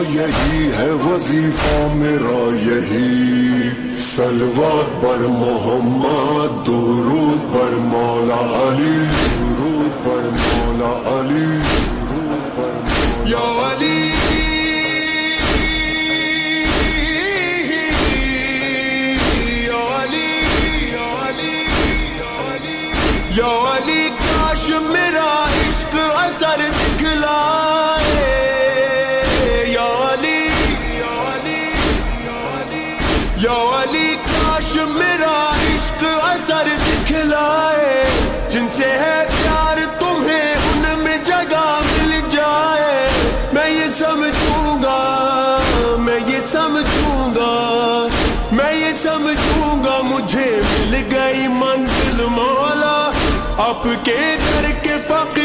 یہی ہے وظیفہ میرا یہی، صلوات بر محمد درود بر مولا علی، درود بر مولا علی، درود بر مولا یا علی یا علی، کاش میرا عشق اثر دکھلائے، یا علی یا علی یا علی، کاش میرا عشق اثر دکھلائے، جن سے ہے پیار تمہیں ان میں جگہ مل جائے، میں یہ سمجھوں گا میں یہ سمجھوں گا میں یہ سمجھوں گا مجھے مل گئی منزل مولا، آپ کے در کے فقیر